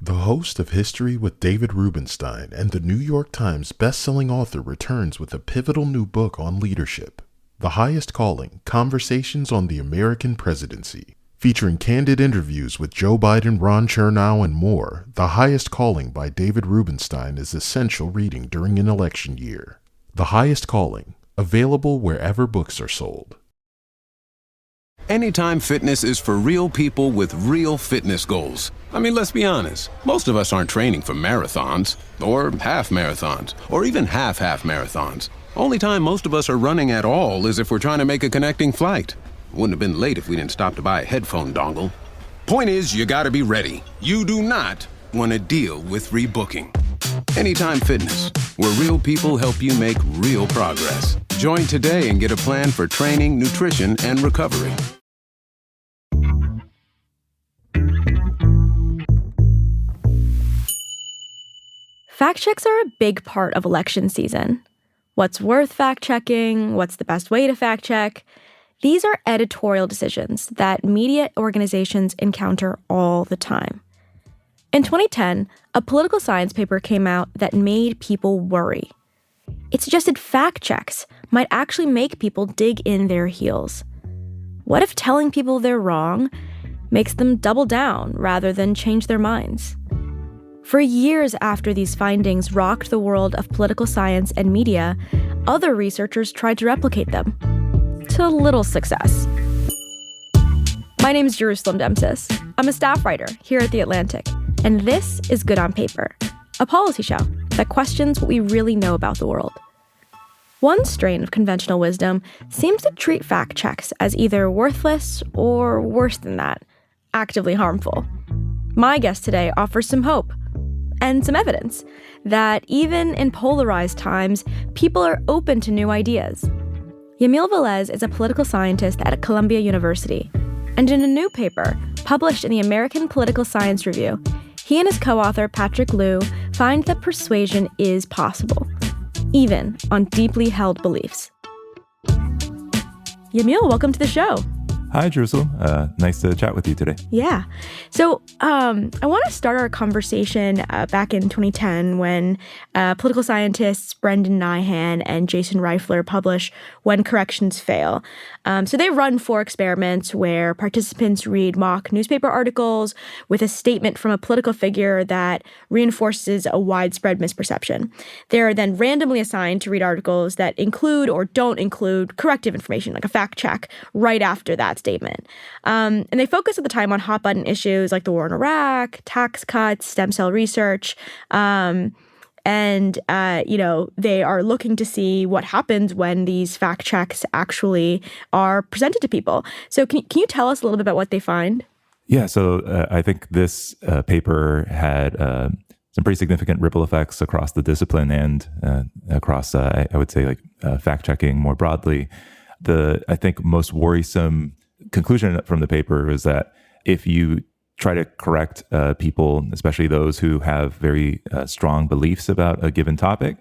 The host of History with David Rubenstein and the New York Times bestselling author returns with a pivotal new book on leadership, The Highest Calling: Conversations on the American Presidency. Featuring candid interviews with Joe Biden, Ron Chernow, and more, The Highest Calling by David Rubenstein is essential reading during an election year. The Highest Calling, available wherever books are sold. Anytime Fitness is for real people with real fitness goals. I mean, let's be honest. Most of us aren't training for marathons, or half marathons, or even half marathons. Only time most of us are running at all is if we're trying to make a connecting flight. Wouldn't have been late if we didn't stop to buy a headphone dongle. Point is, you gotta be ready. You do not want to deal with rebooking. Anytime Fitness, where real people help you make real progress. Join today and get a plan for training, nutrition, and recovery. Fact checks are a big part of election season. What's worth fact checking? What's the best way to fact check? These are editorial decisions that media organizations encounter all the time. In 2010, a political science paper came out that made people worry. It suggested fact checks might actually make people dig in their heels. What if telling people they're wrong makes them double down rather than change their minds? For years after these findings rocked the world of political science and media, other researchers tried to replicate them, to little success. My name is Jerusalem Demsis. I'm a staff writer here at The Atlantic, and this is Good on Paper, a policy show that questions what we really know about the world. One strain of conventional wisdom seems to treat fact checks as either worthless or, worse than that, actively harmful. My guest today offers some hope and some evidence that even in polarized times, people are open to new ideas. Yamil Velez is a political scientist at Columbia University, and in a new paper published in the American Political Science Review, he and his co-author Patrick Liu find that persuasion is possible, even on deeply held beliefs. Yamil, welcome to the show. Hi, Jerusalem. Nice to chat with you today. Yeah. So I want to start our conversation back in 2010 when political scientists Brendan Nyhan and Jason Reifler publish When Corrections Fail. So they run 4 experiments where participants read mock newspaper articles with a statement from a political figure that reinforces a widespread misperception. They're then randomly assigned to read articles that include or don't include corrective information, like a fact check, right after that statement. And they focus at the time on hot button issues like the war in Iraq, tax cuts, stem cell research. They are looking to see what happens when these fact checks actually are presented to people. So can you tell us a little bit about what they find? Yeah, so I think this paper had some pretty significant ripple effects across the discipline and across, I would say, fact-checking more broadly. The, I think, most worrisome conclusion from the paper is that if you try to correct people, especially those who have very strong beliefs about a given topic,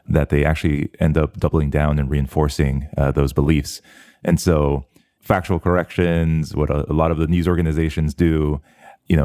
that they actually end up doubling down and reinforcing those beliefs. And so factual corrections, what a lot of the news organizations do,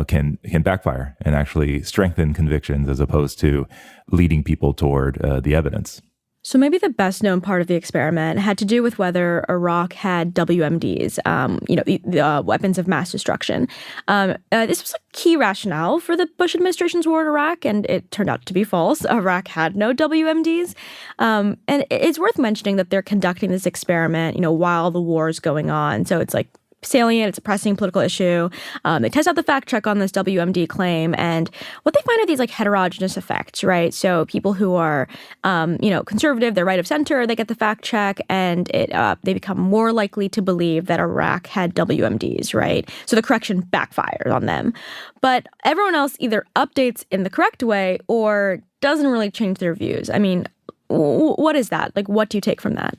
can backfire and actually strengthen convictions as opposed to leading people toward the evidence. So maybe the best known part of the experiment had to do with whether Iraq had WMDs, the weapons of mass destruction. This was a key rationale for the Bush administration's war in Iraq, and it turned out to be false. Iraq had no WMDs. And it's worth mentioning that they're conducting this experiment, while the war is going on. So it's like salient, it's a pressing political issue. They test out the fact check on this WMD claim, and what they find are these heterogeneous effects, right? So people who are, conservative, they're right of center, they get the fact check, and they become more likely to believe that Iraq had WMDs, right? So the correction backfires on them. But everyone else either updates in the correct way or doesn't really change their views. I mean, what is that? What do you take from that?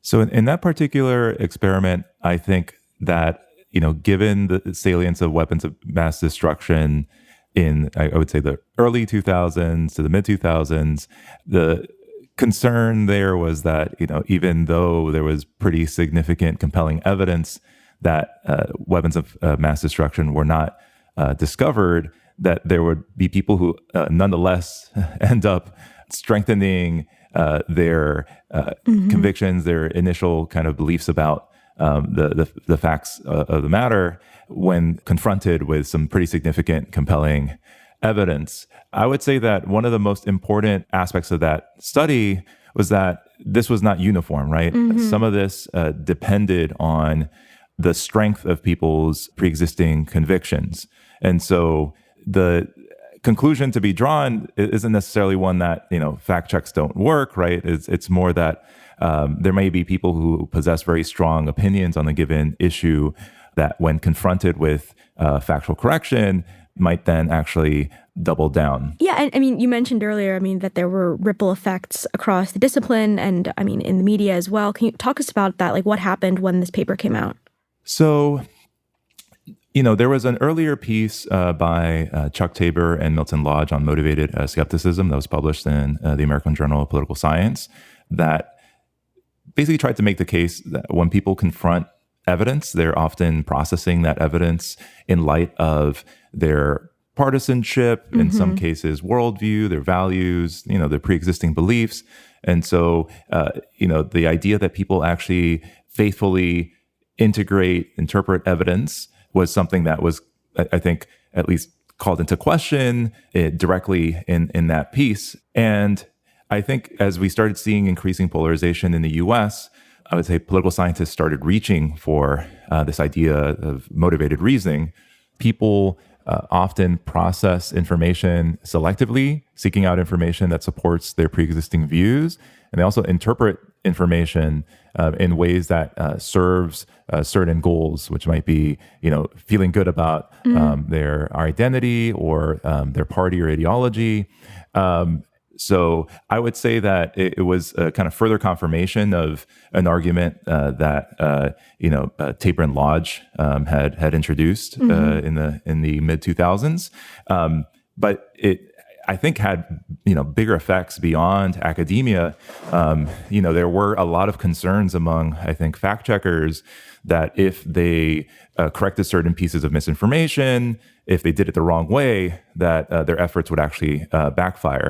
So in that particular experiment, I think that, given the salience of weapons of mass destruction in, I would say, the early 2000s to the mid 2000s, the concern there was that, even though there was pretty significant compelling evidence that weapons of mass destruction were not discovered, that there would be people who nonetheless end up strengthening their convictions, their initial kind of beliefs about the facts of the matter when confronted with some pretty significant, compelling evidence. I would say that one of the most important aspects of that study was that this was not uniform, right? Some of this depended on the strength of people's pre-existing convictions. And so the conclusion to be drawn isn't necessarily one that, fact checks don't work, right? It's more that there may be people who possess very strong opinions on a given issue that when confronted with factual correction might then actually double down. Yeah, and I mean, you mentioned earlier, that there were ripple effects across the discipline and, in the media as well. Can you talk us about that? Like, what happened when this paper came out? So, there was an earlier piece by Chuck Tabor and Milton Lodge on motivated skepticism that was published in the American Journal of Political Science that basically tried to make the case that when people confront evidence, they're often processing that evidence in light of their partisanship, in some cases, worldview, their values, their pre-existing beliefs. And so, the idea that people actually faithfully interpret evidence was something that was, I think, at least called into question directly in that piece. And I think as we started seeing increasing polarization in the US, I would say political scientists started reaching for this idea of motivated reasoning. People often process information selectively, seeking out information that supports their pre-existing views. And they also interpret information in ways that serves certain goals, which might be, feeling good about their identity or their party or ideology. So I would say that it was a kind of further confirmation of an argument that Tabor and Lodge had introduced in the mid 2000s, but it I think had bigger effects beyond academia. There were a lot of concerns among, I think, fact checkers that if they corrected certain pieces of misinformation, if they did it the wrong way, that their efforts would actually backfire.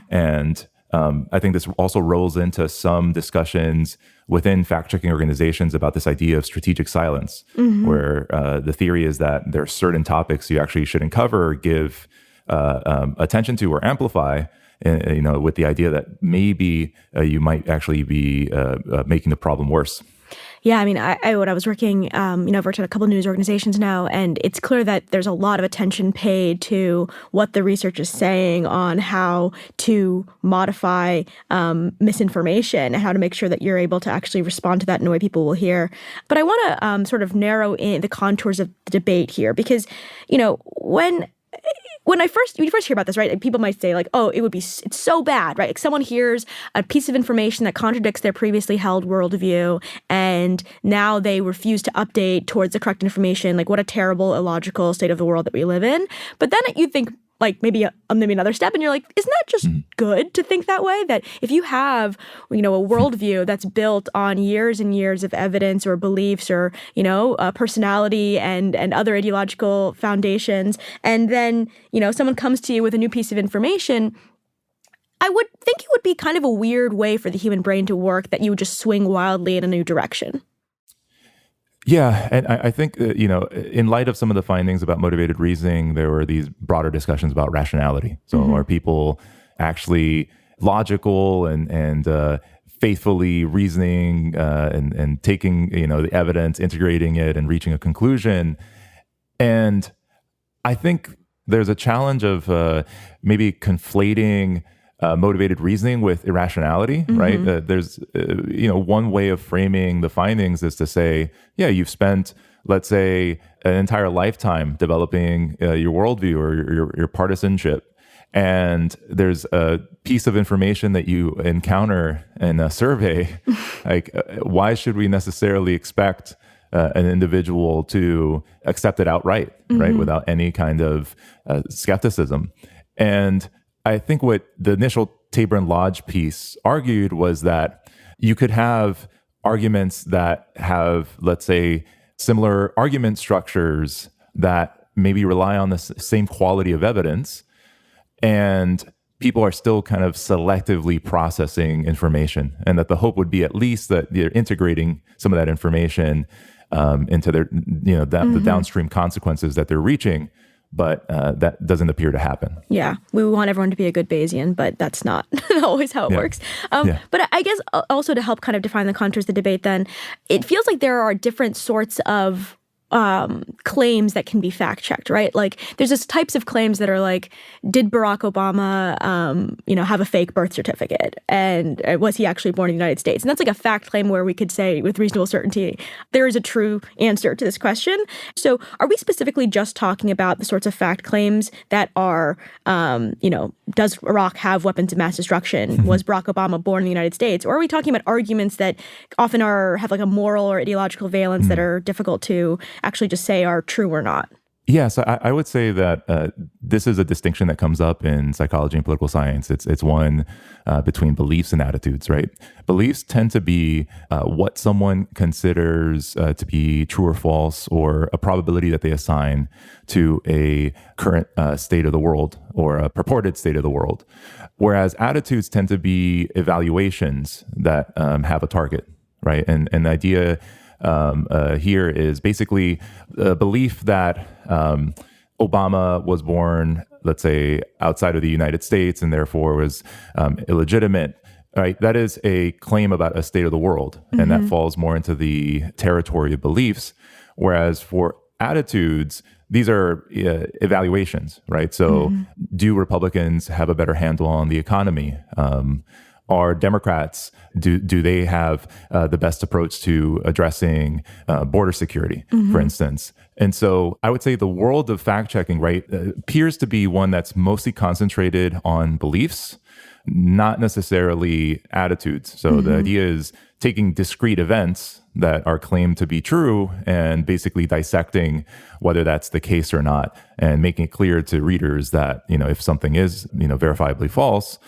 And I think this also rolls into some discussions within fact-checking organizations about this idea of strategic silence, where the theory is that there are certain topics you actually shouldn't cover or give attention to or amplify, with the idea that maybe you might actually be making the problem worse. Yeah, when I was working, I've worked at a couple of news organizations now, and it's clear that there's a lot of attention paid to what the research is saying on how to modify misinformation and how to make sure that you're able to actually respond to that in a way people will hear. But I want to sort of narrow in the contours of the debate here, because, when you first hear about this, right, people might say like, oh, it's so bad, right? Like someone hears a piece of information that contradicts their previously held worldview, and now they refuse to update towards the correct information. Like, what a terrible, illogical state of the world that we live in. But then you think, like maybe another step, and you're like, isn't that just good to think that way? That if you have, a worldview that's built on years and years of evidence or beliefs or, personality and other ideological foundations, and then, someone comes to you with a new piece of information, I would think it would be kind of a weird way for the human brain to work that you would just swing wildly in a new direction. Yeah, and I think, in light of some of the findings about motivated reasoning, there were these broader discussions about rationality. So are people actually logical and faithfully reasoning and taking, the evidence, integrating it and reaching a conclusion? And I think there's a challenge of maybe conflating motivated reasoning with irrationality, right? There's, one way of framing the findings is to say, yeah, you've spent, let's say, an entire lifetime developing your worldview or your partisanship. And there's a piece of information that you encounter in a survey. Like, why should we necessarily expect an individual to accept it outright, right? Without any kind of skepticism. And I think what the initial Tabor and Lodge piece argued was that you could have arguments that have, let's say, similar argument structures that maybe rely on the same quality of evidence, and people are still kind of selectively processing information, and that the hope would be at least that they're integrating some of that information into their, the downstream consequences that they're reaching. But that doesn't appear to happen. Yeah, we want everyone to be a good Bayesian, but that's not always how it works. But I guess also to help kind of define the contours of the debate, then, it feels like there are different sorts of claims that can be fact-checked, right? Like, there's just types of claims that are like, did Barack Obama, have a fake birth certificate? And was he actually born in the United States? And that's like a fact claim where we could say with reasonable certainty, there is a true answer to this question. So are we specifically just talking about the sorts of fact claims that are, does Iraq have weapons of mass destruction? Was Barack Obama born in the United States? Or are we talking about arguments that often have like a moral or ideological valence that are difficult to actually just say are true or not? Yes, I would say that this is a distinction that comes up in psychology and political science. It's one between beliefs and attitudes, right? Beliefs tend to be what someone considers to be true or false, or a probability that they assign to a current state of the world or a purported state of the world. Whereas attitudes tend to be evaluations that have a target, right? And the idea here is basically a belief that Obama was born, let's say, outside of the United States and therefore was illegitimate. Right, that is a claim about a state of the world, and that falls more into the territory of beliefs. Whereas for attitudes, these are evaluations, right? So, do Republicans have a better handle on the economy? Are Democrats, do they have the best approach to addressing border security, for instance? And so I would say the world of fact-checking, right, appears to be one that's mostly concentrated on beliefs, not necessarily attitudes. So the idea is taking discrete events that are claimed to be true and basically dissecting whether that's the case or not, and making it clear to readers that, if something is, verifiably false,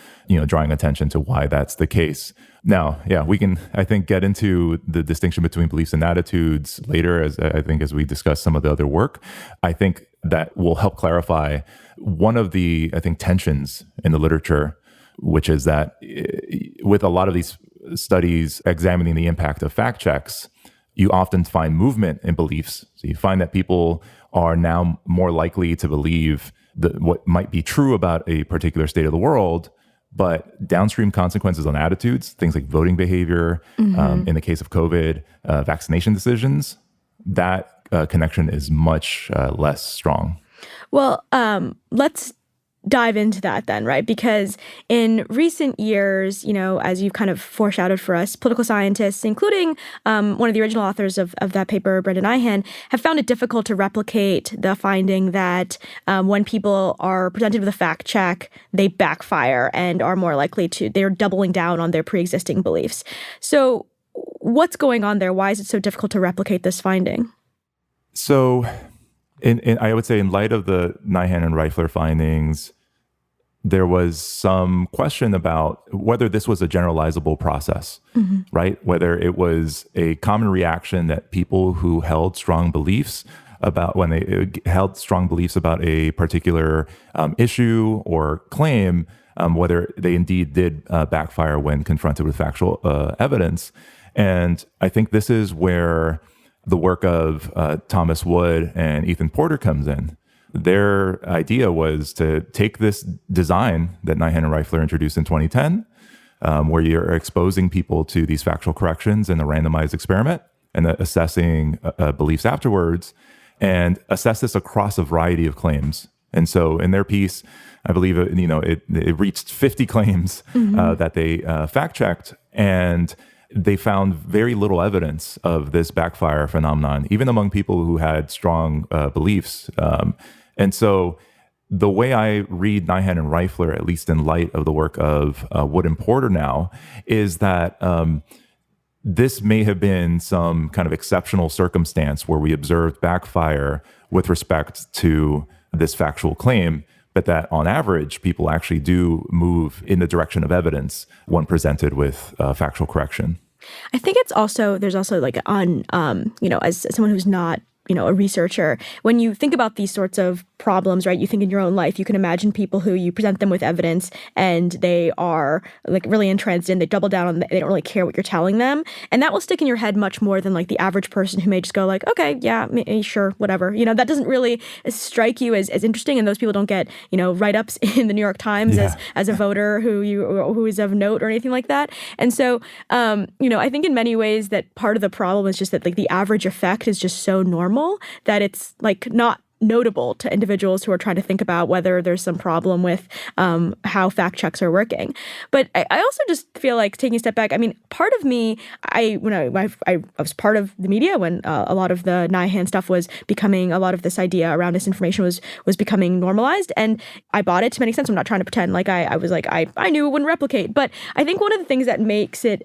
drawing attention to why that's the case. Now, we can, I think, get into the distinction between beliefs and attitudes later, as we discuss some of the other work. I think that will help clarify one of the, tensions in the literature, which is that with a lot of these studies examining the impact of fact checks, you often find movement in beliefs. So you find that people are now more likely to believe what might be true about a particular state of the world, but downstream consequences on attitudes, things like voting behavior, in the case of COVID, vaccination decisions, that connection is much less strong. Well, let's dive into that then, right? Because in recent years, as you've kind of foreshadowed for us, political scientists, including one of the original authors of that paper, Brendan Nyhan, have found it difficult to replicate the finding that when people are presented with a fact check, they backfire and are more likely they're doubling down on their pre-existing beliefs. So what's going on there? Why is it so difficult to replicate this finding? So I would say in light of the Nyhan and Reifler findings, there was some question about whether this was a generalizable process, right? Whether it was a common reaction that people who held strong beliefs about when they held strong beliefs about a particular issue or claim, whether they indeed did backfire when confronted with factual evidence. And I think this is where the work of Thomas Wood and Ethan Porter comes in. Their idea was to take this design that Nyhan and Reifler introduced in 2010, where you're exposing people to these factual corrections in a randomized experiment and assessing beliefs afterwards, and assess this across a variety of claims. And so in their piece, I believe it reached 50 claims that they fact-checked, and they found very little evidence of this backfire phenomenon, even among people who had strong beliefs. And so the way I read Nyhan and Reifler, at least in light of the work of Wood and Porter now, is that this may have been some kind of exceptional circumstance where we observed backfire with respect to this factual claim, but that on average, people actually do move in the direction of evidence when presented with factual correction. I think there's also like as someone who's not a researcher. When you think about these sorts of problems, right, you think in your own life, you can imagine people who you present them with evidence and they are like really entranced in, they double down on, they don't really care what you're telling them. And that will stick in your head much more than like the average person who may just go like, okay, yeah, sure, whatever. That doesn't really strike you as interesting. And those people don't get, write-ups in the New York Times as a voter who is of note or anything like that. And so, I think in many ways that part of the problem is just that like the average effect is just so normal that it's like not notable to individuals who are trying to think about whether there's some problem with how fact checks are working. But I also just feel like taking a step back, I mean, part of me, I was part of the media when a lot of the Nyhan stuff was becoming, a lot of this idea around disinformation was becoming normalized. And I bought it to many extents. I'm not trying to pretend like I was like, I knew it wouldn't replicate. But I think one of the things that makes it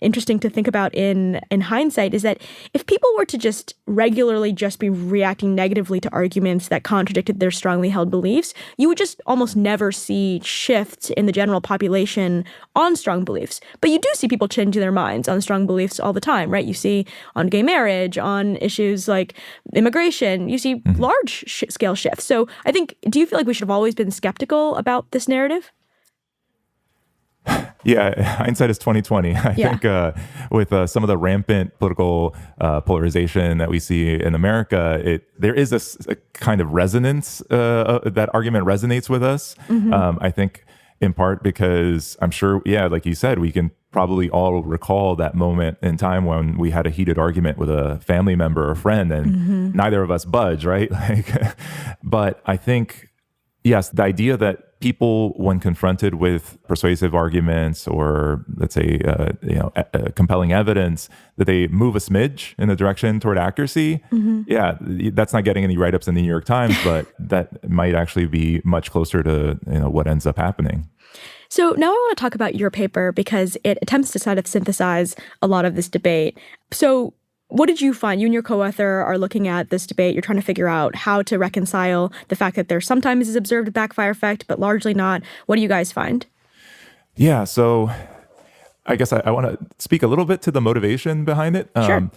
interesting to think about in hindsight is that if people were to just regularly just be reacting negatively to arguments that contradicted their strongly held beliefs, you would just almost never see shifts in the general population on strong beliefs. But you do see people changing their minds on strong beliefs all the time, right? You see on gay marriage, on issues like immigration, you see large scale shifts. So I think, do you feel like we should have always been skeptical about this narrative? Yeah, hindsight is 2020. I think with some of the rampant political polarization that we see in America, there is a kind of resonance. That argument resonates with us. I think in part because I'm sure, like you said, we can probably all recall that moment in time when we had a heated argument with a family member or friend, and neither of us budge, right? But I think, yes, the idea that people, when confronted with persuasive arguments or, let's say, compelling evidence, that they move a smidge in the direction toward accuracy. Yeah, that's not getting any write-ups in the New York Times, but that might actually be much closer to what ends up happening. So now I want to talk about your paper because it attempts to sort of synthesize a lot of this debate. So what did you find? You and your co-author are looking at this debate. You're trying to figure out how to reconcile the fact that there sometimes is observed backfire effect, but largely not. What do you guys find? Yeah, so I guess I want to speak a little bit to the motivation behind it. Sure.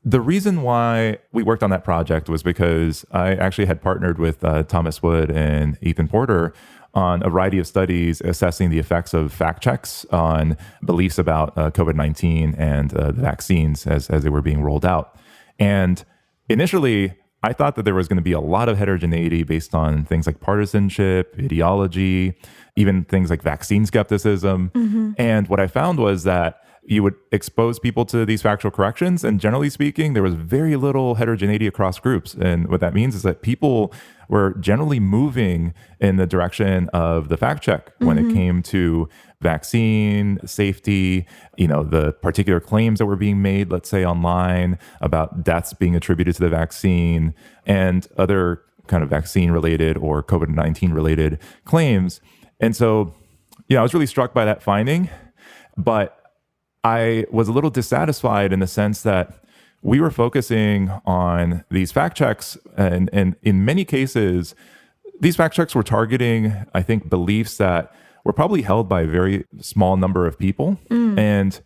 The reason why we worked on that project was because I actually had partnered with Thomas Wood and Ethan Porter on a variety of studies assessing the effects of fact checks on beliefs about COVID-19 and the vaccines as they were being rolled out. And initially, I thought that there was going to be a lot of heterogeneity based on things like partisanship, ideology, even things like vaccine skepticism. And what I found was that you would expose people to these factual corrections, and generally speaking, there was very little heterogeneity across groups. And what that means is that people were generally moving in the direction of the fact check when it came to vaccine safety, the particular claims that were being made, let's say online, about deaths being attributed to the vaccine and other kind of vaccine related or COVID-19 related claims. And so, I was really struck by that finding, but I was a little dissatisfied in the sense that we were focusing on these fact checks, and in many cases, these fact checks were targeting, I think, beliefs that were probably held by a very small number of people. And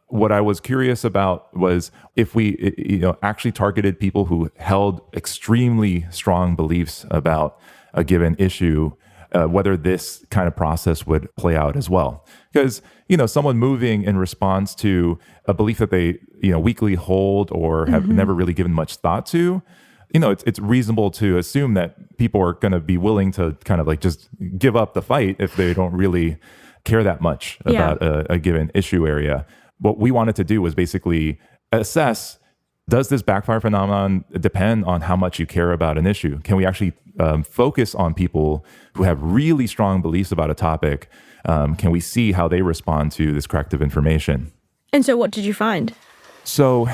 what I was curious about was if we, actually targeted people who held extremely strong beliefs about a given issue, whether this kind of process would play out as well. Because, someone moving in response to a belief that they, weakly hold or have never really given much thought to, it's reasonable to assume that people are going to be willing to kind of like just give up the fight if they don't really care that much about a given issue area. What we wanted to do was basically assess, does this backfire phenomenon depend on how much you care about an issue? Can we actually focus on people who have really strong beliefs about a topic? Can we see how they respond to this corrective information? And so what did you find? So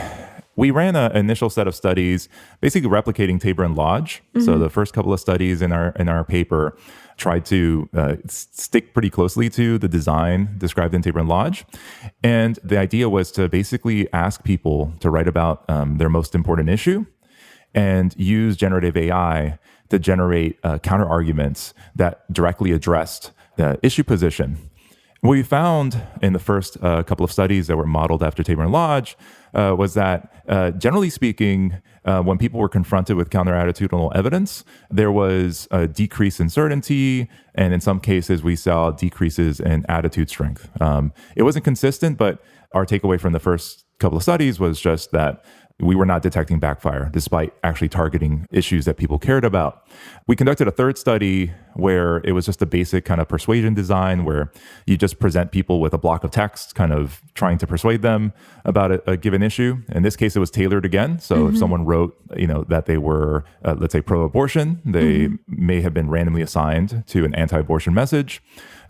we ran an initial set of studies, basically replicating Tabor and Lodge. So the first couple of studies in our paper tried to stick pretty closely to the design described in Tabor and Lodge. And the idea was to basically ask people to write about their most important issue and use generative AI to generate counter arguments that directly addressed the issue position. What we found in the first couple of studies that were modeled after Tabor and Lodge was that, generally speaking, when people were confronted with counter-attitudinal evidence, there was a decrease in certainty, and in some cases, we saw decreases in attitude strength. It wasn't consistent, but our takeaway from the first couple of studies was just that we were not detecting backfire, despite actually targeting issues that people cared about. We conducted a third study where it was just a basic kind of persuasion design where you just present people with a block of text, kind of trying to persuade them about a given issue. In this case, it was tailored again. So if someone wrote, that they were, let's say, pro-abortion, they may have been randomly assigned to an anti-abortion message.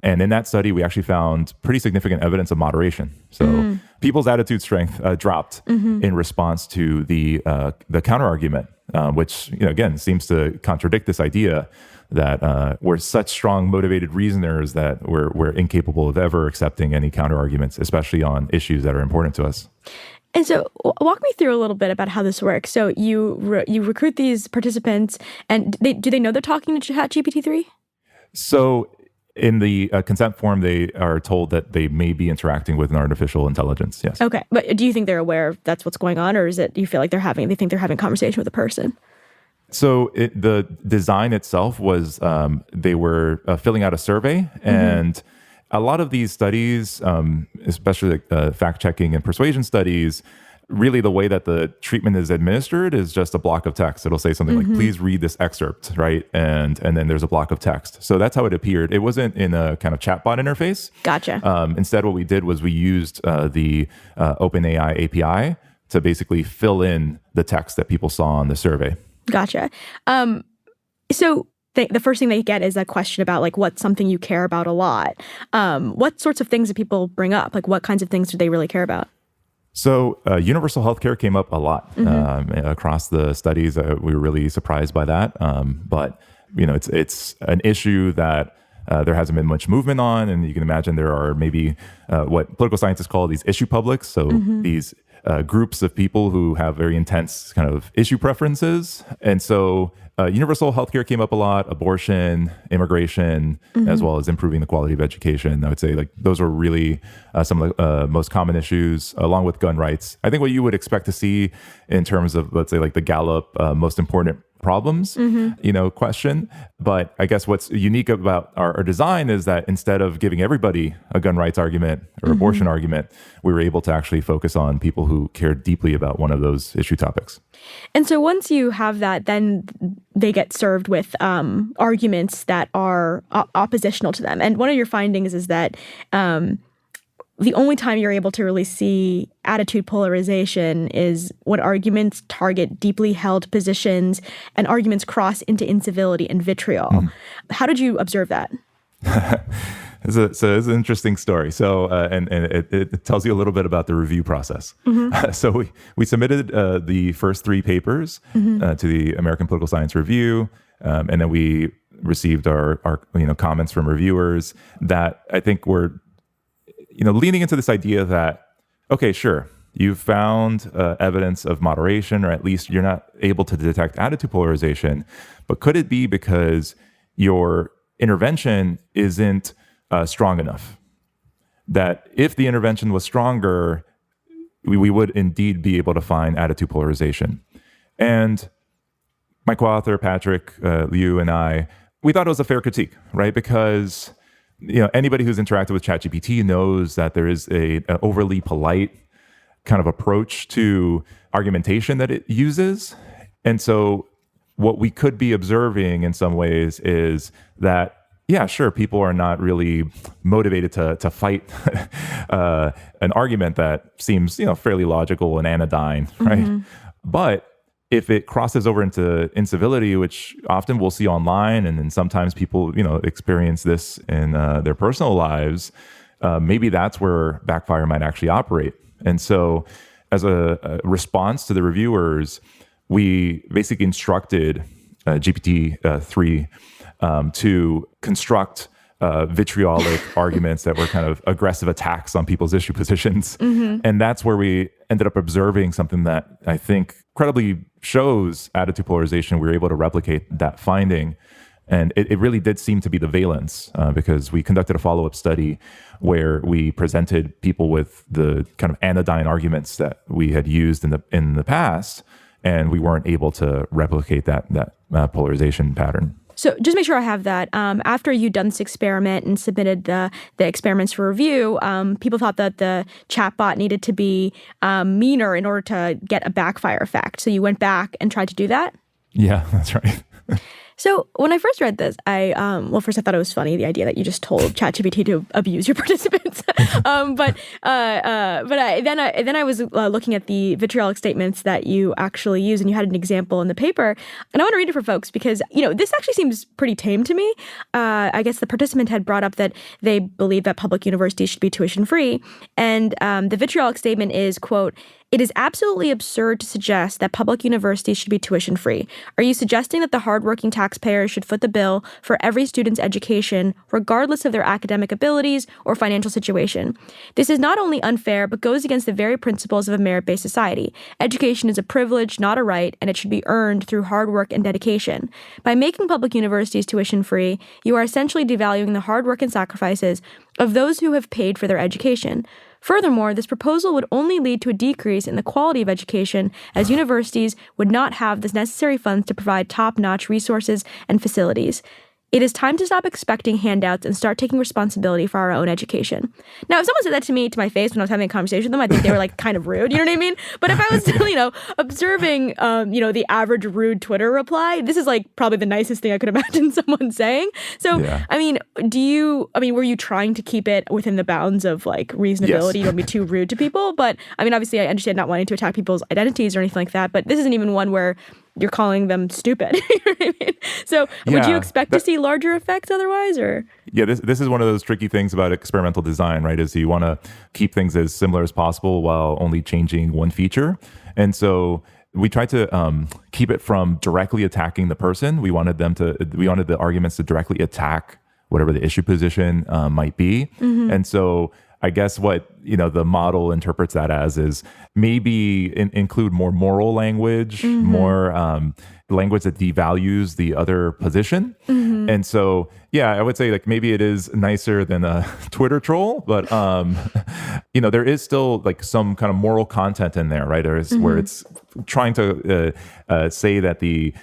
And in that study, we actually found pretty significant evidence of moderation. So people's attitude strength dropped in response to the counter-argument, which, again, seems to contradict this idea that we're such strong, motivated reasoners that we're incapable of ever accepting any counter-arguments, especially on issues that are important to us. And so walk me through a little bit about how this works. So you recruit these participants, and do they know they're talking to ChatGPT-3? So in the consent form, they are told that they may be interacting with an artificial intelligence. Yes. Okay, but do you think they're aware that's what's going on, or is it you feel like they think they're having a conversation with a person? So the design itself was they were filling out a survey, and a lot of these studies, especially fact-checking and persuasion studies, really the way that the treatment is administered is just a block of text. It'll say something like, please read this excerpt, right? And then there's a block of text. So that's how it appeared. It wasn't in a kind of chatbot interface. Gotcha. Instead, what we did was we used the OpenAI API to basically fill in the text that people saw on the survey. Gotcha. So the first thing they get is a question about like what's something you care about a lot. What sorts of things do people bring up? Like what kinds of things do they really care about? So universal healthcare came up a lot across the studies. We were really surprised by that. But it's an issue that there hasn't been much movement on, and you can imagine there are maybe what political scientists call these issue publics. So these groups of people who have very intense kind of issue preferences, and so universal healthcare came up a lot, abortion, immigration, as well as improving the quality of education. I would say like those were really some of the most common issues, along with gun rights. I think what you would expect to see in terms of, let's say, like the Gallup most important problems, question. But I guess what's unique about our design is that instead of giving everybody a gun rights argument or abortion argument, we were able to actually focus on people who cared deeply about one of those issue topics. And so once you have that, then they get served with arguments that are oppositional to them. And one of your findings is that the only time you're able to really see attitude polarization is when arguments target deeply held positions and arguments cross into incivility and vitriol. How did you observe that? It's an interesting story. So, and it tells you a little bit about the review process. So we submitted the first 3 papers to the American Political Science Review, and then we received our comments from reviewers that I think were leaning into this idea that, okay, sure, you've found evidence of moderation, or at least you're not able to detect attitude polarization, but could it be because your intervention isn't strong enough? That if the intervention was stronger, we would indeed be able to find attitude polarization. And my co-author, Patrick Liu, and I, we thought it was a fair critique, right? Because anybody who's interacted with ChatGPT knows that there is an overly polite kind of approach to argumentation that it uses. And so what we could be observing in some ways is that, yeah, sure, people are not really motivated to fight an argument that seems, fairly logical and anodyne, right? But if it crosses over into incivility, which often we'll see online, and then sometimes people, experience this in their personal lives, maybe that's where backfire might actually operate. And so as a response to the reviewers, we basically instructed GPT-3 to construct vitriolic arguments that were kind of aggressive attacks on people's issue positions. And that's where we ended up observing something that I think credibly shows attitude polarization. We were able to replicate that finding. And it really did seem to be the valence because we conducted a follow-up study where we presented people with the kind of anodyne arguments that we had used in the past, and we weren't able to replicate that polarization pattern. So just make sure I have that. After you'd done this experiment and submitted the experiments for review, people thought that the chatbot needed to be meaner in order to get a backfire effect. So you went back and tried to do that? Yeah, that's right. So when I first read this, first I thought it was funny, the idea that you just told ChatGPT to abuse your participants. Then I was looking at the vitriolic statements that you actually use, and you had an example in the paper. And I want to read it for folks because, this actually seems pretty tame to me. I guess the participant had brought up that they believe that public universities should be tuition free. And the vitriolic statement is, quote, "It is absolutely absurd to suggest that public universities should be tuition free. Are you suggesting that the hardworking taxpayers should foot the bill for every student's education, regardless of their academic abilities or financial situation? This is not only unfair, but goes against the very principles of a merit-based society. Education is a privilege, not a right, and it should be earned through hard work and dedication. By making public universities tuition free, you are essentially devaluing the hard work and sacrifices of those who have paid for their education. Furthermore, this proposal would only lead to a decrease in the quality of education, as universities would not have the necessary funds to provide top-notch resources and facilities. It is time to stop expecting handouts and start taking responsibility for our own education." Now, if someone said that to me to my face when I was having a conversation with them, I think they were like kind of rude, you know what I mean? But if I was still, observing, the average rude Twitter reply, this is like probably the nicest thing I could imagine someone saying. So, yeah. Were you trying to keep it within the bounds of like reasonability? Yes. You don't be too rude to people. But obviously I understand not wanting to attack people's identities or anything like that. But this isn't even one where you're calling them stupid. You know what I mean? So would you expect to see larger effects otherwise, or? Yeah, this is one of those tricky things about experimental design, right? Is you want to keep things as similar as possible while only changing one feature. And so we tried to keep it from directly attacking the person. We wanted the arguments to directly attack whatever the issue position might be. Mm-hmm. And so I guess what the model interprets that as is maybe include more moral language, mm-hmm. more language that devalues the other position. Mm-hmm. And so, yeah, I would say like maybe it is nicer than a Twitter troll, but there is still like some kind of moral content in there, right? Mm-hmm. Where it's trying to say that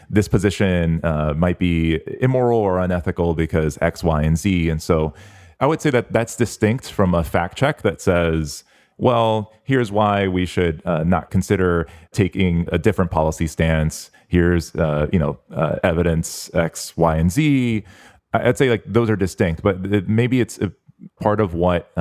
this position might be immoral or unethical because X, Y, and Z, and so. I would say that that's distinct from a fact check that says, well, here's why we should not consider taking a different policy stance. Here's, evidence X, Y, and Z. I'd say like those are distinct, but maybe it's a part of what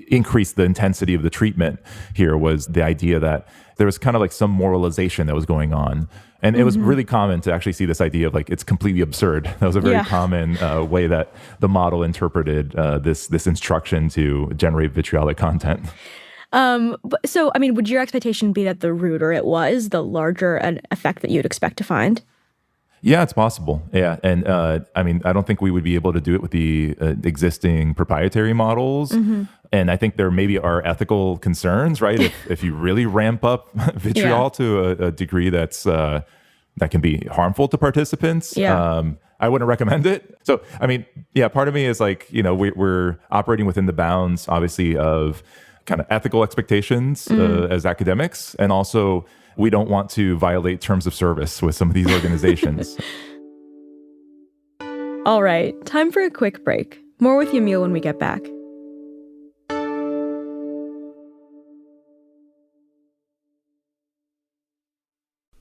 increased the intensity of the treatment here was the idea that there was kind of like some moralization that was going on. And it was really common to actually see this idea of like, it's completely absurd. That was a very common way that the model interpreted this instruction to generate vitriolic content. Would your expectation be that the ruder it was, the larger an effect that you'd expect to find? Yeah, it's possible. Yeah. And I don't think we would be able to do it with the existing proprietary models. Mm-hmm. And I think there maybe are ethical concerns, right? if you really ramp up vitriol to a degree that can be harmful to participants, I wouldn't recommend it. So, part of me is like, we're operating within the bounds, obviously, of kind of ethical expectations as academics. And also, we don't want to violate terms of service with some of these organizations. All right, time for a quick break. More with Yamil when we get back.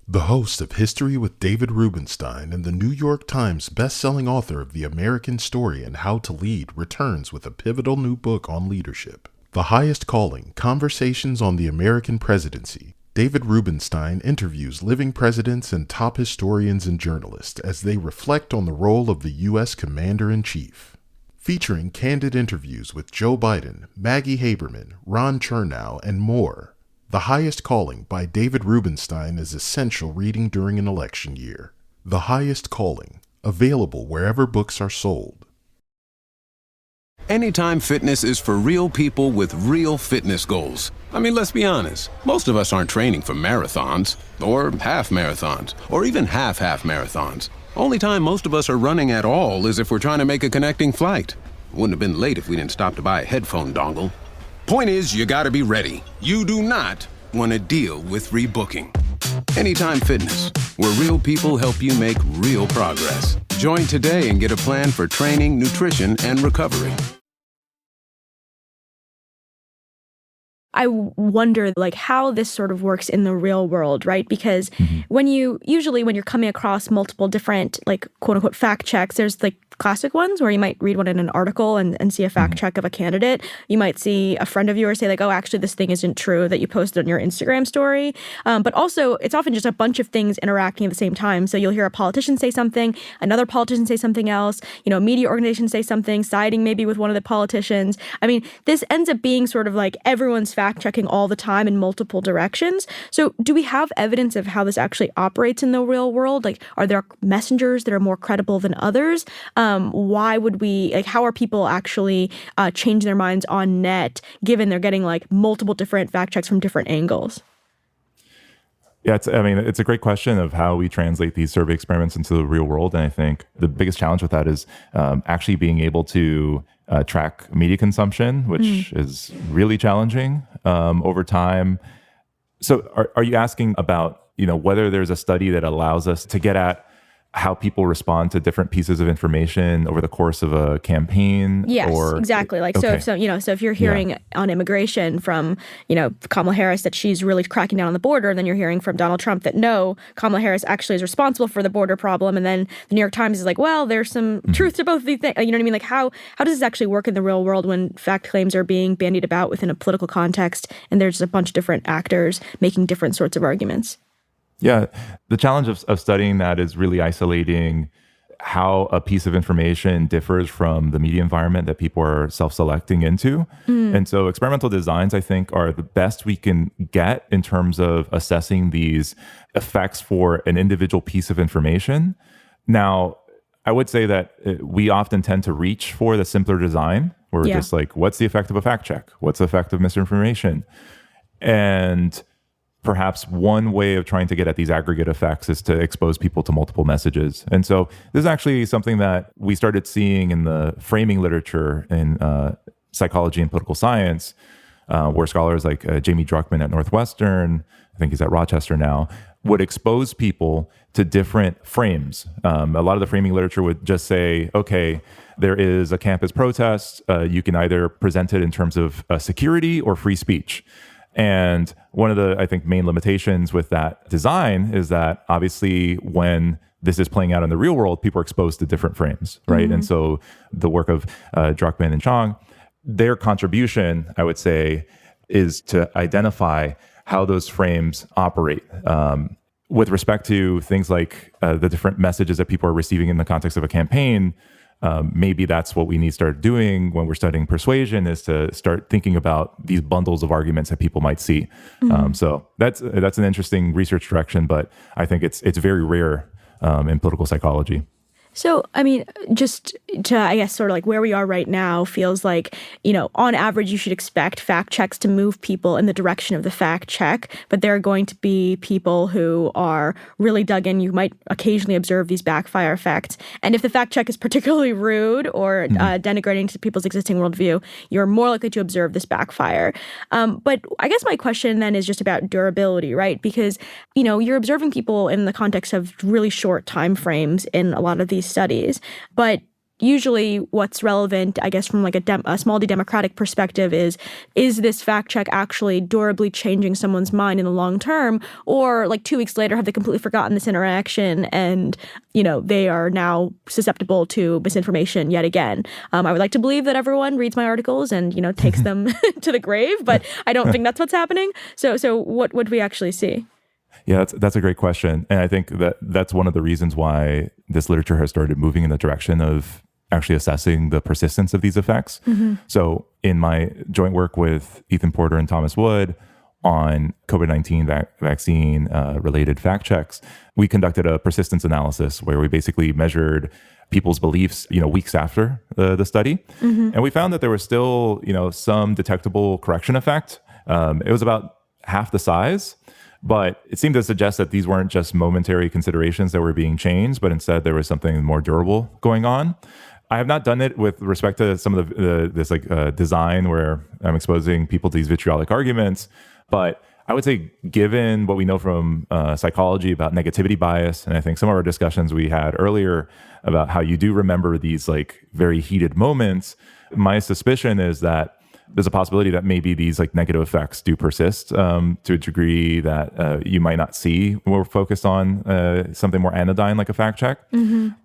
The host of History with David Rubenstein and the New York Times best-selling author of The American Story and How to Lead returns with a pivotal new book on leadership. The Highest Calling: Conversations on the American Presidency. David Rubenstein interviews living presidents and top historians and journalists as they reflect on the role of the U.S. Commander-in-Chief. Featuring candid interviews with Joe Biden, Maggie Haberman, Ron Chernow, and more. The Highest Calling by David Rubenstein is essential reading during an election year. The Highest Calling, available wherever books are sold. Anytime Fitness is for real people with real fitness goals. Let's be honest. Most of us aren't training for marathons, or half marathons, or even half marathons. Only time most of us are running at all is if we're trying to make a connecting flight. Wouldn't have been late if we didn't stop to buy a headphone dongle. Point is, you gotta be ready. You do not want to deal with rebooking. Anytime Fitness, where real people help you make real progress. Join today and get a plan for training, nutrition, and recovery. I wonder how this sort of works in the real world, right? Because when you're coming across multiple different quote unquote fact checks, there's classic ones where you might read one in an article and see a fact check of a candidate. You might see a friend of yours say oh, actually this thing isn't true that you posted on your Instagram story. But also it's often just a bunch of things interacting at the same time. So you'll hear a politician say something, another politician say something else, a media organization say something, siding maybe with one of the politicians. I mean, this ends up being sort of everyone's fact checking all the time in multiple directions. So do we have evidence of how this actually operates in the real world? Are there messengers that are more credible than others? Why would we, how are people actually changing their minds on net, given they're getting multiple different fact checks from different angles? Yeah, it's a great question of how we translate these survey experiments into the real world. And I think the biggest challenge with that is actually being able to track media consumption, which is really challenging over time. So are you asking about, whether there's a study that allows us to get at how people respond to different pieces of information over the course of a campaign? Yes, exactly. Okay. So if you're hearing on immigration from, Kamala Harris that she's really cracking down on the border, and then you're hearing from Donald Trump that no, Kamala Harris actually is responsible for the border problem, and then the New York Times is well, there's some truth to both of these things. You know what I mean? How does this actually work in the real world when fact claims are being bandied about within a political context, and there's a bunch of different actors making different sorts of arguments? Yeah, the challenge of studying that is really isolating how a piece of information differs from the media environment that people are self-selecting into. And so experimental designs, I think, are the best we can get in terms of assessing these effects for an individual piece of information. Now, I would say that we often tend to reach for the simpler design, where we're just what's the effect of a fact check? What's the effect of misinformation? And perhaps one way of trying to get at these aggregate effects is to expose people to multiple messages. And so this is actually something that we started seeing in the framing literature in psychology and political science, where scholars like Jamie Druckman at Northwestern, I think he's at Rochester now, would expose people to different frames. A lot of the framing literature would just say, okay, there is a campus protest. You can either present it in terms of security or free speech. And one of the, I think, main limitations with that design is that obviously when this is playing out in the real world, people are exposed to different frames, right? And so the work of Druckman and Chang, their contribution, I would say, is to identify how those frames operate with respect to things like the different messages that people are receiving in the context of a campaign. Maybe that's what we need to start doing when we're studying persuasion, is to start thinking about these bundles of arguments that people might see. So that's an interesting research direction, but I think it's very rare in political psychology. So, I mean, just to, I guess, sort of where we are right now feels on average, you should expect fact checks to move people in the direction of the fact check, but there are going to be people who are really dug in. You might occasionally observe these backfire effects. And if the fact check is particularly rude or denigrating to people's existing worldview, you're more likely to observe this backfire. But I guess my question then is just about durability, right? Because, you're observing people in the context of really short time frames in a lot of these studies, but usually what's relevant, I guess, from a small d democratic perspective is this fact check actually durably changing someone's mind in the long term? Or 2 weeks later, have they completely forgotten this interaction and, they are now susceptible to misinformation yet again? I would like to believe that everyone reads my articles and, takes them to the grave, but I don't think that's what's happening. So what would we actually see? Yeah, that's a great question. And I think that's one of the reasons why this literature has started moving in the direction of actually assessing the persistence of these effects. So in my joint work with Ethan Porter and Thomas Wood on COVID-19 vaccine related fact checks, we conducted a persistence analysis where we basically measured people's beliefs, weeks after the study. And we found that there was still, some detectable correction effect. It was about half the size. But it seemed to suggest that these weren't just momentary considerations that were being changed, but instead there was something more durable going on. I have not done it with respect to some of this design where I'm exposing people to these vitriolic arguments, but I would say, given what we know from psychology about negativity bias, and I think some of our discussions we had earlier about how you do remember these like very heated moments, my suspicion is that there's a possibility that maybe these like negative effects do persist to a degree that you might not see when we're focused on something more anodyne like a fact check.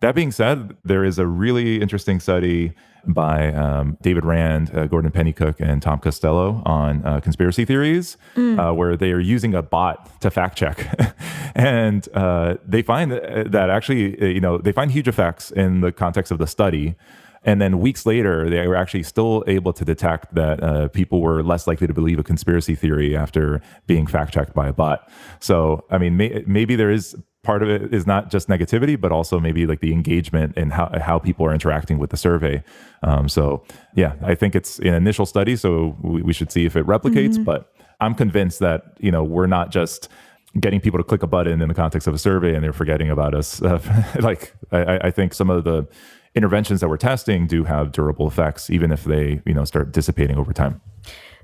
That being said, there is a really interesting study by David Rand, Gordon Pennycook, and Tom Costello on conspiracy theories, where they are using a bot to fact check. And they find that actually, they find huge effects in the context of the study. And then weeks later, they were actually still able to detect that people were less likely to believe a conspiracy theory after being fact-checked by a bot. So, I mean, maybe there is part of it is not just negativity, but also maybe like the engagement and how people are interacting with the survey. So, yeah, I think it's an initial study, so we should see if it replicates. But I'm convinced that, we're not just getting people to click a button in the context of a survey and they're forgetting about us. I think some of the interventions that we're testing do have durable effects, even if they, start dissipating over time.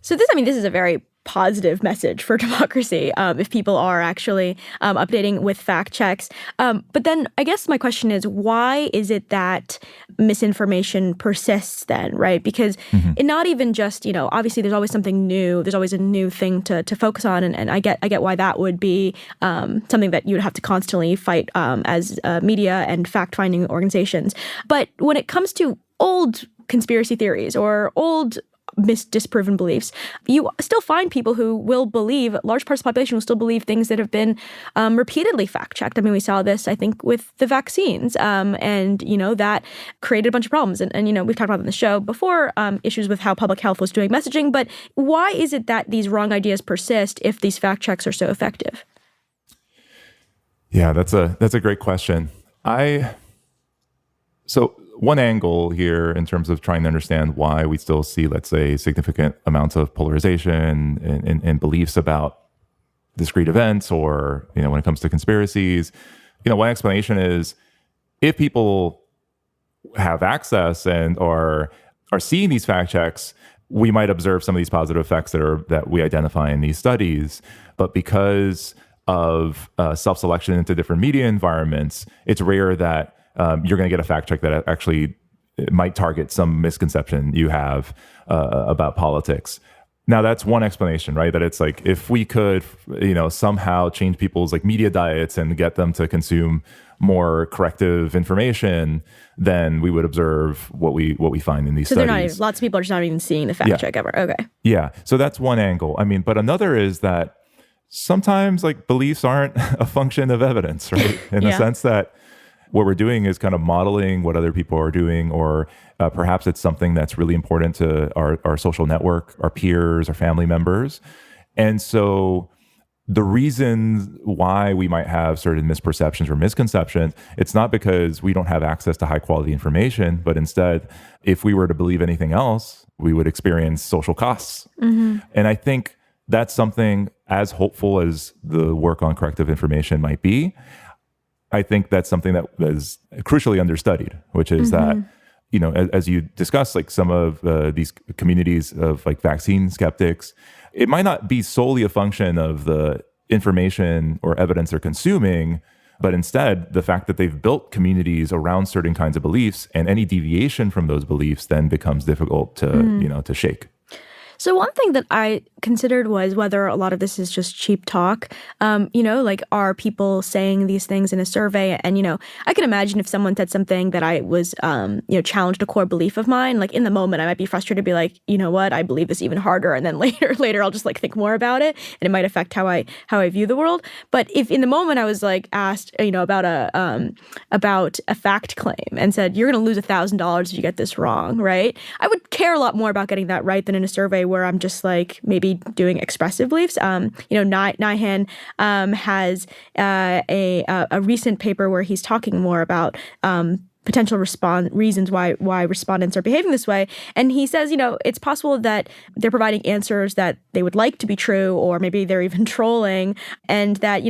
So this is a very positive message for democracy if people are actually updating with fact checks. But then I guess my question is, why is it that misinformation persists then, right? Because it not even just, obviously there's always something new. There's always a new thing to focus on. And I get why that would be something that you'd have to constantly fight as media and fact-finding organizations. But when it comes to old conspiracy theories or old disproven beliefs, you still find people who will believe, large parts of the population will still believe things that have been repeatedly fact-checked. I mean, we saw this, I think, with the vaccines, and, that created a bunch of problems. And we've talked about in the show before, issues with how public health was doing messaging. But why is it that these wrong ideas persist if these fact checks are so effective? Yeah, that's a great question. So one angle here in terms of trying to understand why we still see, let's say, significant amounts of polarization and beliefs about discrete events or, when it comes to conspiracies, one explanation is if people have access and are seeing these fact checks, we might observe some of these positive effects that we identify in these studies. But because of self-selection into different media environments, it's rare that you're going to get a fact check that actually might target some misconception you have about politics. Now, that's one explanation, right? That it's like if we could, somehow change people's like media diets and get them to consume more corrective information, then we would observe what we find in these studies. Lots of people are just not even seeing the fact check ever. Okay. Yeah. So that's one angle. I mean, but another is that sometimes like beliefs aren't a function of evidence, right? In the sense that what we're doing is kind of modeling what other people are doing, or perhaps it's something that's really important to our social network, our peers, our family members. And so the reason why we might have certain misperceptions or misconceptions, it's not because we don't have access to high quality information, but instead, if we were to believe anything else, we would experience social costs. And I think that's something, as hopeful as the work on corrective information might be, I think that's something that is crucially understudied, which is that, as you discussed, like some of these communities of like vaccine skeptics, it might not be solely a function of the information or evidence they're consuming, but instead the fact that they've built communities around certain kinds of beliefs, and any deviation from those beliefs then becomes difficult to, to shake. So one thing that I considered was whether a lot of this is just cheap talk. Are people saying these things in a survey? And, I can imagine if someone said something that I was, challenged a core belief of mine, like in the moment, I might be frustrated to be like, you know what, I believe this even harder. And then later I'll just like think more about it, and it might affect how I view the world. But if in the moment I was like asked, about a fact claim and said, you're going to lose $1,000 if you get this wrong, right? I would care a lot more about getting that right than in a survey where I'm just like maybe doing expressive beliefs. Nyhan has a recent paper where he's talking more about potential reasons why respondents are behaving this way. And he says, it's possible that they're providing answers that they would like to be true, or maybe they're even trolling. And that,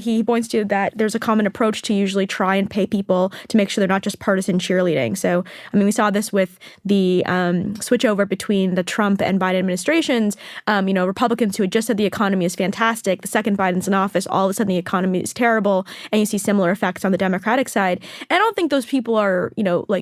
he points to that there's a common approach to usually try and pay people to make sure they're not just partisan cheerleading. So, we saw this with the switchover between the Trump and Biden administrations. Republicans who had just said the economy is fantastic, the second Biden's in office, all of a sudden the economy is terrible. And you see similar effects on the Democratic side. And I don't think those people are,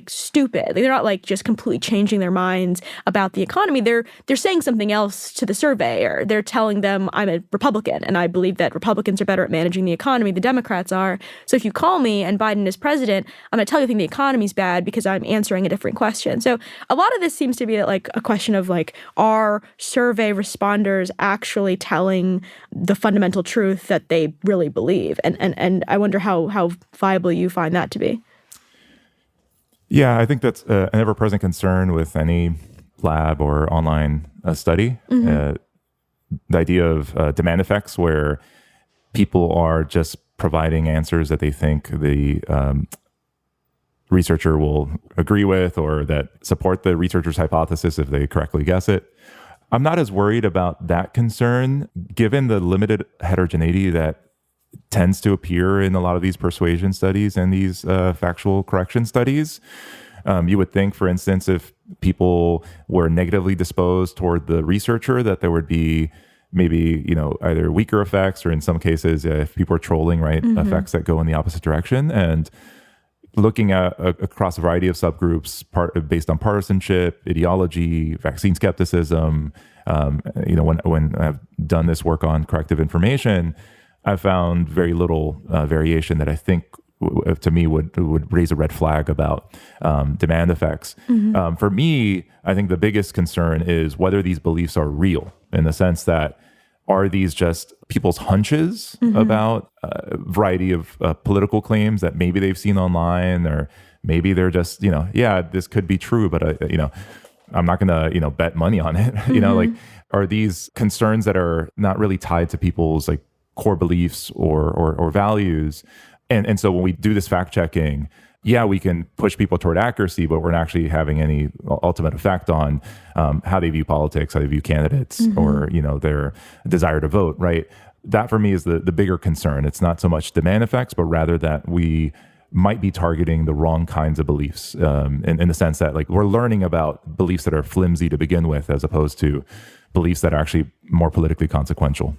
stupid. They're not just completely changing their minds about the economy. They're saying something else to the surveyor. They're telling them, I'm a Republican and I believe that Republicans are better at managing the economy. The Democrats are. So if you call me and Biden is president, I'm going to tell you I think the economy's bad because I'm answering a different question. So a lot of this seems to be a question of are survey responders actually telling the fundamental truth that they really believe? And I wonder how viable you find that to be. Yeah, I think that's an ever-present concern with any lab or online study. The idea of demand effects, where people are just providing answers that they think the researcher will agree with, or that support the researcher's hypothesis if they correctly guess it. I'm not as worried about that concern, given the limited heterogeneity that tends to appear in a lot of these persuasion studies and these factual correction studies. You would think, for instance, if people were negatively disposed toward the researcher, that there would be maybe, either weaker effects, or in some cases, if people are trolling, right, effects that go in the opposite direction. And looking at across a variety of subgroups based on partisanship, ideology, vaccine skepticism, when I've done this work on corrective information, I've found very little variation that I think to me would raise a red flag about demand effects. For me, I think the biggest concern is whether these beliefs are real, in the sense that, are these just people's hunches about a variety of political claims that maybe they've seen online, or maybe they're just, this could be true, but I'm not going to, bet money on it. Are these concerns that are not really tied to people's core beliefs or values? And so when we do this fact checking, we can push people toward accuracy, but we're not actually having any ultimate effect on how they view politics, how they view candidates, or their desire to vote. Right. That for me is the bigger concern. It's not so much demand effects, but rather that we might be targeting the wrong kinds of beliefs, in the sense that we're learning about beliefs that are flimsy to begin with, as opposed to beliefs that are actually more politically consequential.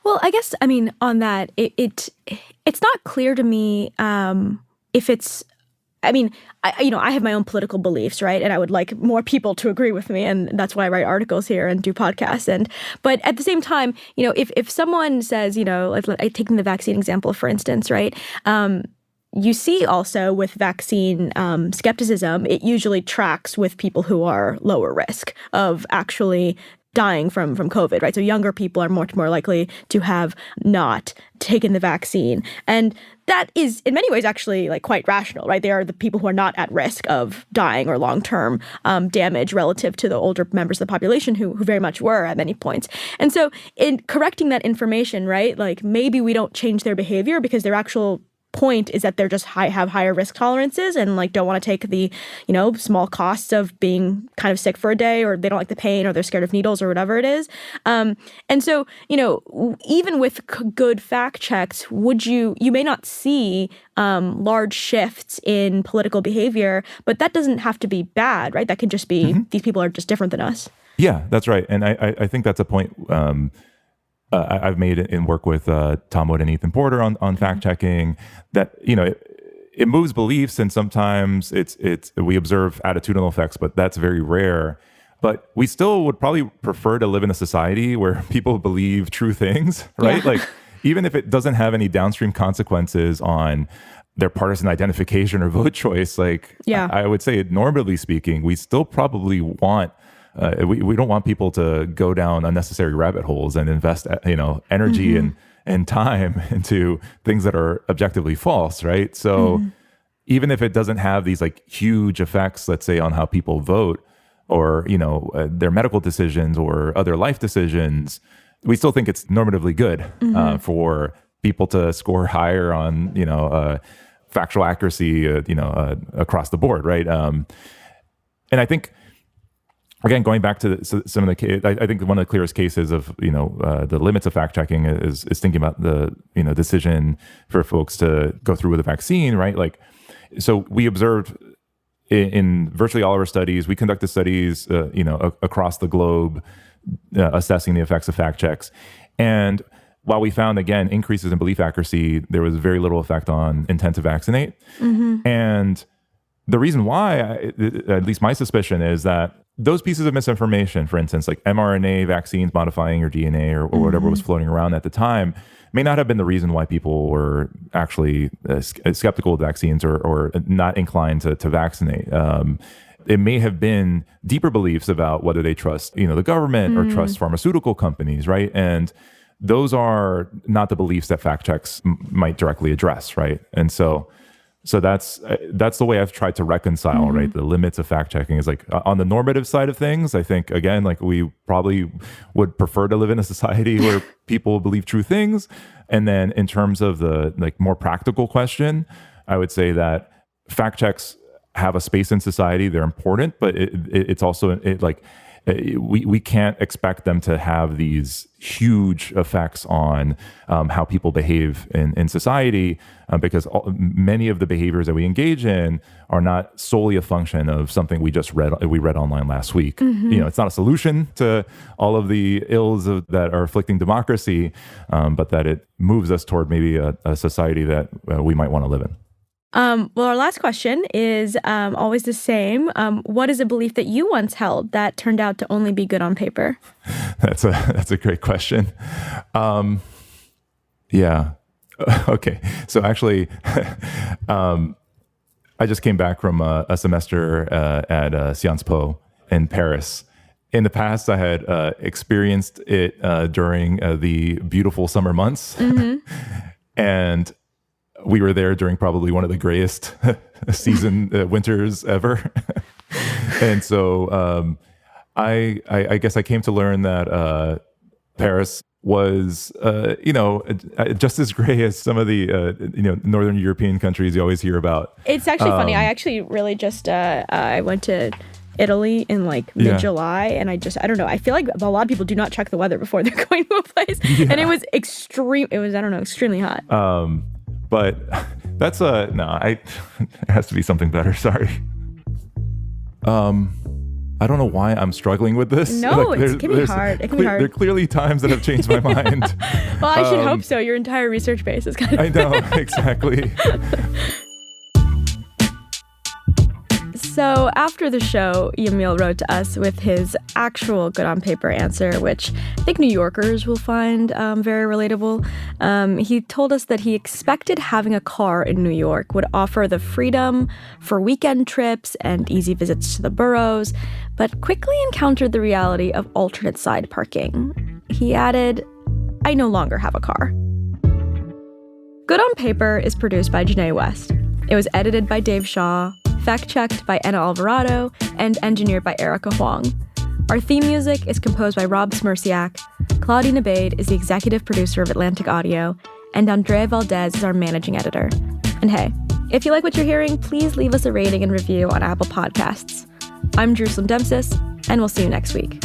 Well, I guess, on that, it's not clear to me if it's, I have my own political beliefs, right? And I would like more people to agree with me. And that's why I write articles here and do podcasts. But at the same time, if someone says, taking the vaccine example, for instance, right? You see also with vaccine skepticism, it usually tracks with people who are lower risk of actually dying from COVID, right? So younger people are much more likely to have not taken the vaccine. And that is, in many ways, actually quite rational, right? They are the people who are not at risk of dying or long-term damage relative to the older members of the population who very much were at many points. And so in correcting that information, right, maybe we don't change their behavior because their actual point is that they're just have higher risk tolerances and don't want to take the small costs of being kind of sick for a day, or they don't like the pain, or they're scared of needles, or whatever it is. And so even with good fact checks, you may not see large shifts in political behavior, but that doesn't have to be bad, right? That could just be these people are just different than us. Yeah, that's right. And I think that's a point I've made in work with Tom Wood and Ethan Porter on fact checking, that it moves beliefs, and sometimes we observe attitudinal effects, but that's very rare. But we still would probably prefer to live in a society where people believe true things, right? Yeah. Even if it doesn't have any downstream consequences on their partisan identification or vote choice, I would say, normatively speaking, we still probably want. We don't want people to go down unnecessary rabbit holes and invest, energy and time into things that are objectively false, right? So even if it doesn't have these huge effects, let's say, on how people vote, or their medical decisions or other life decisions, we still think it's normatively good for people to score higher on factual accuracy, across the board, right? And I think, again, going back to some of the, I think one of the clearest cases of the limits of fact checking is thinking about the decision for folks to go through with a vaccine, right? Like, so we observed in virtually all of our studies, we conducted studies, across the globe, assessing the effects of fact checks, and while we found, again, increases in belief accuracy, there was very little effect on intent to vaccinate. Mm-hmm. And the reason why, at least my suspicion, is that those pieces of misinformation, for instance, like mRNA vaccines modifying your DNA or whatever was floating around at the time, may not have been the reason why people were actually skeptical of vaccines or not inclined to vaccinate. It may have been deeper beliefs about whether they trust, the government or trust pharmaceutical companies, right? And those are not the beliefs that fact checks might directly address, right? And so that's the way I've tried to reconcile, right? The limits of fact checking is like on the normative side of things. I think, again, like we probably would prefer to live in a society where people believe true things. And then in terms of the like more practical question, I would say that fact checks have a space in society. They're important, but it's also we can't expect them to have these huge effects on how people behave in society, because many of the behaviors that we engage in are not solely a function of something we read online last week. It's not a solution to all of the ills that are afflicting democracy, but that it moves us toward maybe a society that we might want to live in. Well, our last question is always the same. What is a belief that you once held that turned out to only be good on paper? That's a great question. Yeah. Okay. So actually, I just came back from a semester at Sciences Po in Paris. In the past, I had experienced it during the beautiful summer months. And we were there during probably one of the grayest winters ever. And so I guess I came to learn that Paris was, just as gray as some of the, Northern European countries you always hear about. It's actually funny. I actually really just, I went to Italy in like mid-July, and I don't know. I feel like a lot of people do not check the weather before they're going to a place. Yeah. And it was extremely hot. But that's it has to be something better. Sorry. I don't know why I'm struggling with this. No, it can be hard. It can be hard. There are clearly times that have changed my mind. Well, I should hope so. Your entire research base is kind of... I know, exactly. So after the show, Yamil wrote to us with his actual good on paper answer, which I think New Yorkers will find very relatable. He told us that he expected having a car in New York would offer the freedom for weekend trips and easy visits to the boroughs, but quickly encountered the reality of alternate side parking. He added, "I no longer have a car." Good on Paper is produced by Janae West. It was edited by Dave Shaw, fact-checked by Anna Alvarado, and engineered by Erica Huang. Our theme music is composed by Rob Smirsiak. Claudia Nabade is the executive producer of Atlantic Audio, and Andrea Valdez is our managing editor. And hey, if you like what you're hearing, please leave us a rating and review on Apple Podcasts. I'm Jerusalem Dempsis, and we'll see you next week.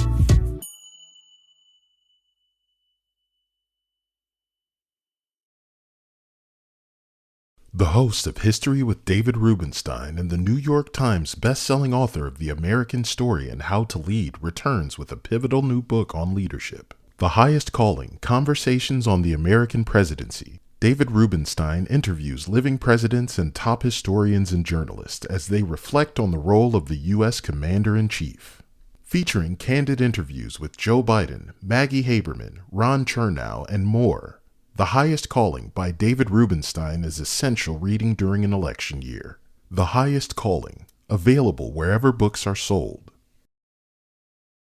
The host of History with David Rubenstein and the New York Times best-selling author of The American Story and How to Lead returns with a pivotal new book on leadership. The Highest Calling, Conversations on the American Presidency. David Rubenstein interviews living presidents and top historians and journalists as they reflect on the role of the U.S. Commander-in-Chief. Featuring candid interviews with Joe Biden, Maggie Haberman, Ron Chernow, and more. The Highest Calling by David Rubenstein is essential reading during an election year. The Highest Calling, available wherever books are sold.